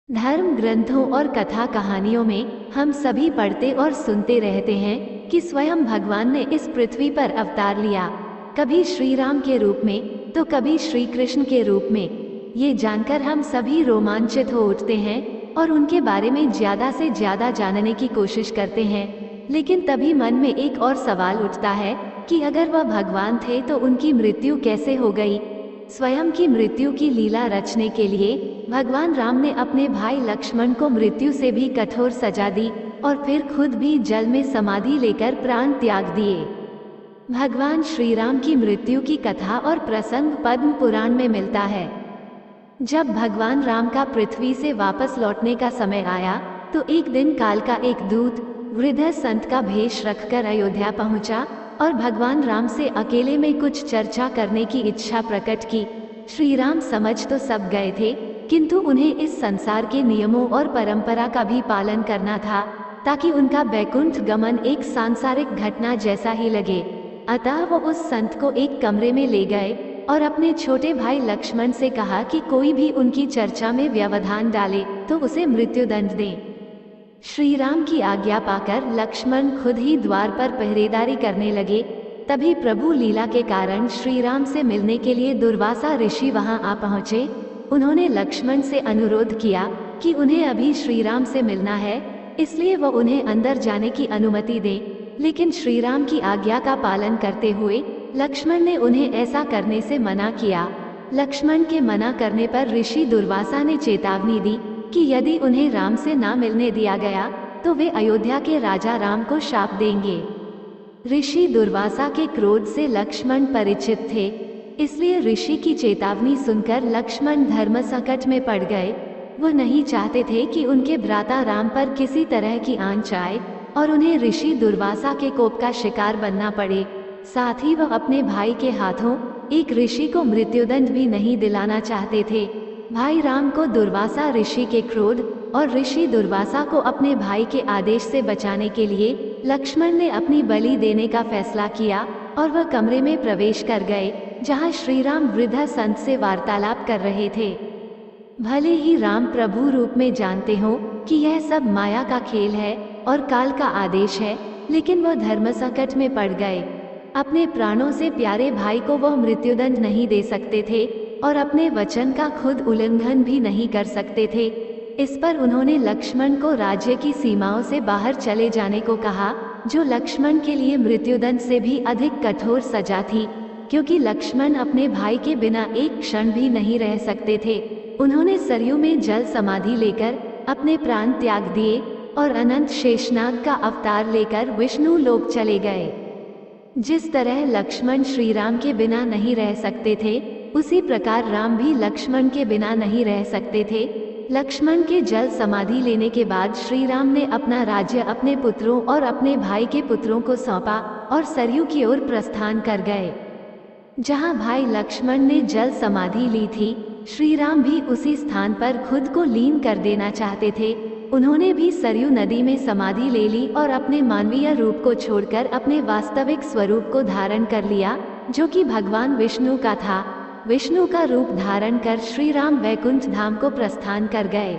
धर्म ग्रंथों और कथा कहानियों में हम सभी पढ़ते और सुनते रहते हैं कि स्वयं भगवान ने इस पृथ्वी पर अवतार लिया, कभी श्री राम के रूप में तो कभी श्री कृष्ण के रूप में। ये जानकर हम सभी रोमांचित हो उठते हैं और उनके बारे में ज्यादा से ज्यादा जानने की कोशिश करते हैं। लेकिन तभी मन में एक और सवाल उठता है कि अगर वह भगवान थे तो उनकी मृत्यु कैसे हो गई। स्वयं की मृत्यु की लीला रचने के लिए भगवान राम ने अपने भाई लक्ष्मण को मृत्यु से भी कठोर सजा दी और फिर खुद भी जल में समाधि लेकर प्राण त्याग दिए। भगवान श्री राम की मृत्यु की कथा और प्रसंग पद्म पुराण में मिलता है। जब भगवान राम का पृथ्वी से वापस लौटने का समय आया तो एक दिन काल का एक दूत वृद्ध संत का भेष रखकर अयोध्या पहुंचा और भगवान राम से अकेले में कुछ चर्चा करने की इच्छा प्रकट की। श्री राम समझ तो सब गए थे, किंतु उन्हें इस संसार के नियमों और परंपरा का भी पालन करना था ताकि उनका वैकुंठ गमन एक सांसारिक घटना जैसा ही लगे। अतः वो उस संत को एक कमरे में ले गए और अपने छोटे भाई लक्ष्मण से कहा कि कोई भी उनकी चर्चा में व्यवधान डाले तो उसे मृत्युदंड दें। श्री राम की आज्ञा पाकर लक्ष्मण खुद ही द्वार पर पहरेदारी करने लगे। तभी प्रभु लीला के कारण श्री राम से मिलने के लिए दुर्वासा ऋषि वहां आ पहुंचे। उन्होंने लक्ष्मण से अनुरोध किया कि उन्हें अभी श्री राम से मिलना है, इसलिए वो उन्हें अंदर जाने की अनुमति दें। लेकिन श्री राम की आज्ञा का पालन करते हुए लक्ष्मण ने उन्हें ऐसा करने से मना किया। लक्ष्मण के मना करने पर ऋषि दुर्वासा ने चेतावनी दी कि यदि उन्हें राम से ना मिलने दिया गया तो वे अयोध्या के राजा राम को शाप देंगे। ऋषि दुर्वासा के क्रोध से लक्ष्मण परिचित थे, इसलिए ऋषि की चेतावनी सुनकर लक्ष्मण धर्म संकट में पड़ गए। वो नहीं चाहते थे कि उनके भ्राता राम पर किसी तरह की आंच आए और उन्हें ऋषि दुर्वासा के कोप का शिकार बनना पड़े। साथ ही वह अपने भाई के हाथों एक ऋषि को मृत्युदंड भी नहीं दिलाना चाहते थे। भाई राम को दुर्वासा ऋषि के क्रोध और ऋषि दुर्वासा को अपने भाई के आदेश से बचाने के लिए लक्ष्मण ने अपनी बलि देने का फैसला किया और वह कमरे में प्रवेश कर गए जहां श्री राम वृद्ध संत से वार्तालाप कर रहे थे। भले ही राम प्रभु रूप में जानते हो कि यह सब माया का खेल है और काल का आदेश है, लेकिन वह धर्म संकट में पड़ गए। अपने प्राणों से प्यारे भाई को वह मृत्युदंड नहीं दे सकते थे और अपने वचन का खुद उल्लंघन भी नहीं कर सकते थे। इस पर उन्होंने लक्ष्मण को राज्य की सीमाओं से बाहर चले जाने को कहा, जो लक्ष्मण के लिए मृत्युदंड से भी अधिक कठोर सजा थी, क्योंकि लक्ष्मण अपने भाई के बिना एक क्षण भी नहीं रह सकते थे। उन्होंने सरयू में जल समाधि लेकर अपने प्राण त्याग दिए और अनंत शेषनाग का अवतार लेकर विष्णु लोक चले गए। जिस तरह लक्ष्मण श्री राम के बिना नहीं रह सकते थे, उसी प्रकार राम भी लक्ष्मण के बिना नहीं रह सकते थे। लक्ष्मण के जल समाधि लेने के बाद श्री राम ने अपना राज्य अपने पुत्रों और अपने भाई के पुत्रों को सौंपा और सरयू की ओर प्रस्थान कर गए। जहां भाई लक्ष्मण ने जल समाधि ली थी, श्री राम भी उसी स्थान पर खुद को लीन कर देना चाहते थे। उन्होंने भी सरयू नदी में समाधि ले ली और अपने मानवीय रूप को छोड़कर अपने वास्तविक स्वरूप को धारण कर लिया, जो कि भगवान विष्णु का था। विष्णु का रूप धारण कर श्री राम वैकुंठ धाम को प्रस्थान कर गए।